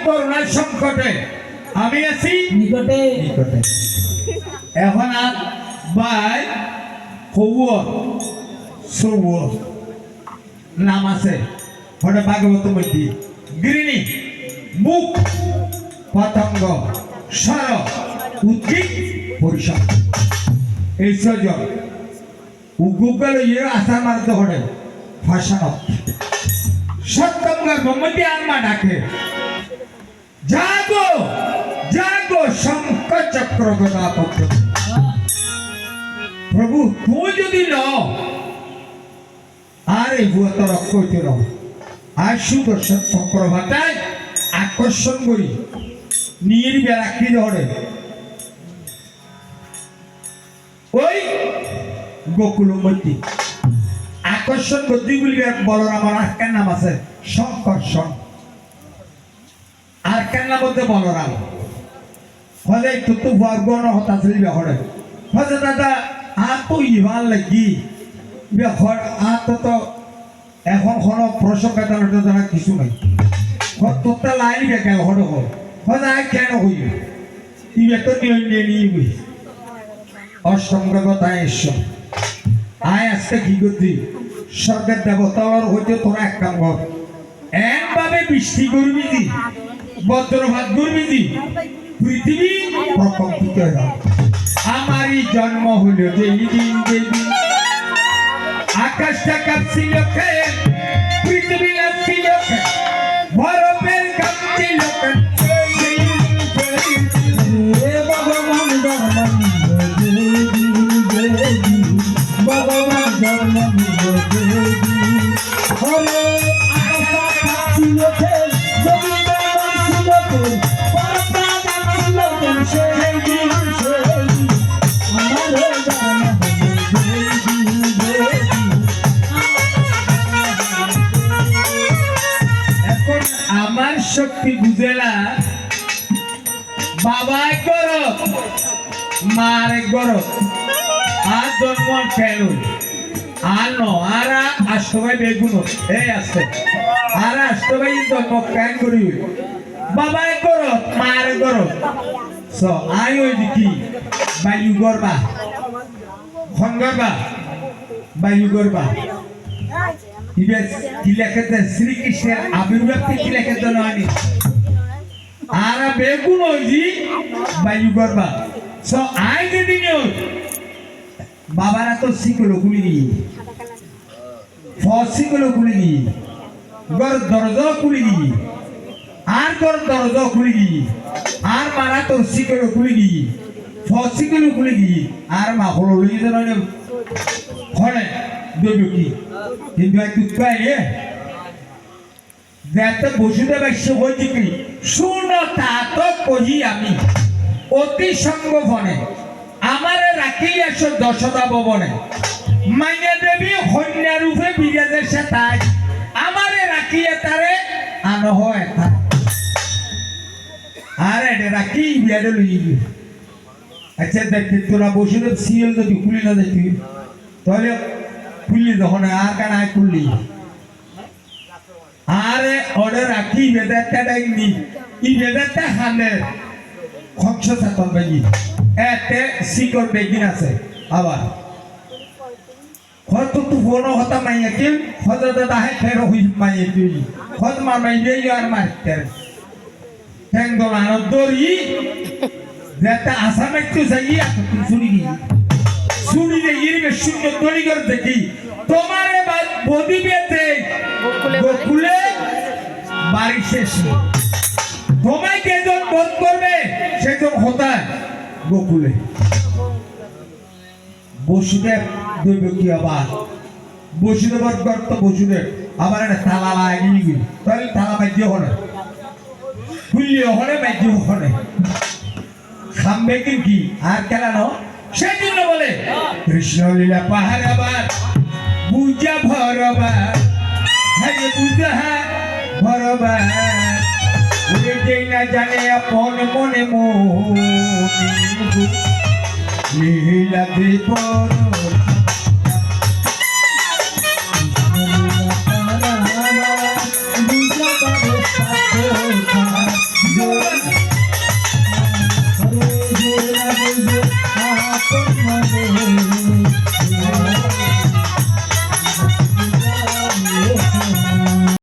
করোনার সংকটে আমি আছি নিকটে নিকটে এখন আর ভাই খবর সবুর নাম আছে হঠাৎ ভাগবত মধ্যে গৃহিণী মুখ পতঙ্গ সর উদ্ভিদ পরিষদ এই ছজন উগুগল ইয়ে আসার মারতে হলে ভাষানো সত্যঙ্গের মধ্যে আত্মা ডাকে জাগো জাগো শঙ্খ চক্র গদা পক্ষ প্রভু তুই যদি ন আরে ভুয়া রক্ষ হইতে ন আর সুদর্শন চক্র ভাটায় আকর্ষণ করি নির্বেলা কি ধরে ওই গোকুল মধ্যে আকর্ষণ বুদ্ধিগুলি বলরাম আর কার নাম আছে সংকর্ষণ আর কার নাম মধ্যে বলরাম হলে একটু তো বর্গন হতা চলবে হরে হলে দাদা আর তো ইভান লাগি আর তো এখন কোনো প্রসঙ্গতা জানা কিছু নাই তোরটা লাইন বেকার হরে হল হলে আয় কেন হইবে ইবে তো নিয়ে নিয়ে অসংগতা এসব আয় আজকে কি করছি স্বর্গের দেবতার হইতে তোরা এক কাম কর একভাবে বৃষ্টি করবি দি বজ্রপাত করবি দি পৃথিবী প্রকম্পিত হয়ে আমারই জন্ম হইল যেদিন যেদিন আকাশটা কাঁপছিল পৃথিবী লাগছিল বরফের কাঁপছিল ভগবান ভগবান হরে এখন আমার শক্তি বুঝেলা বাবা করো মার করো আর জন্ম কেন আর ন আর আসতে বেগুন এই আসতে আর আসতে ভাই জন্ম কেন করি বাবা করো মার করো সো আই ওই দিকি বায়ু গর্বা খন গর্বা বায়ু গর্বা ইবে কি লেখেছে শ্রীকৃষ্ণের আবির্ভাবকে কি লেখেছে নয় আর বেগুন ওই বায়ু গর্বা সো আই যেদিন বাবারা তো শিখলো গুলি নিয়ে ফসিগুলো খুলে গিয়ে গর দরজা খুলে গিয়ে আর গর দরজা খুলে গিয়ে আর মারা তোর শিখলো খুলে গিয়ে ফসিগুলো খুলে গিয়ে আর মা হলো লইয়ে যেন ফলে দেবে কি কিন্তু একটু পাইয়ে যাতে বসুদেব এসে হয়েছে কি শূন্য তা তো কহি আমি অতি সঙ্গফনে আমারে রাখি এসো দশদা ভবনে মাইনে দেবী কন্যা রূপে বিরাজের সাথে আমারে রাখিয়ে তারে আনো হয় আর এটা রাখি বিয়ারে লইবি আচ্ছা দেখি তোরা বসুদেব সিএল যদি খুলি না দেখি তাহলে খুললি যখন আর কেন আয় খুললি আরে ওরে রাখি বেদারটা ডাইনি ই বেদারটা হানে খক্ষ সাতন বেগি এতে শিকর বেগিন আছে আবার হয়তো তু বনো হতা মাইয়া কি হয়তো দাদা হে ফের হই মাইয়া তুই হয়তো মার মাইয়া আর মারতে ঠ্যাং দোলানো দড়ি যেটা আসামে তো যাই আপনি শুনি শুনি যে ইরবে শূন্য দড়ি করে দেখি তোমারে বদি বেতে গোকুলে বাড়ি শেষ তোমায় কেজন বধ করবে সেজন হতা গোকুলে বসুদেব দৈব কি আবার বসুদেবর গর্ত বসুদেব আবার একটা তালা লাগিয়ে গেল তাহলে তালা বাজ্য হলে খুললি হলে বাজ্য হলে খামবে কি আর কেলানো সেই জন্য বলে কৃষ্ণ লীলা পাহাড় আবার বুঝা ভরবার হ্যাঁ বুঝা ভরবার উড়ে যেই না জানে আপন মনে মনে লীলা বিপদ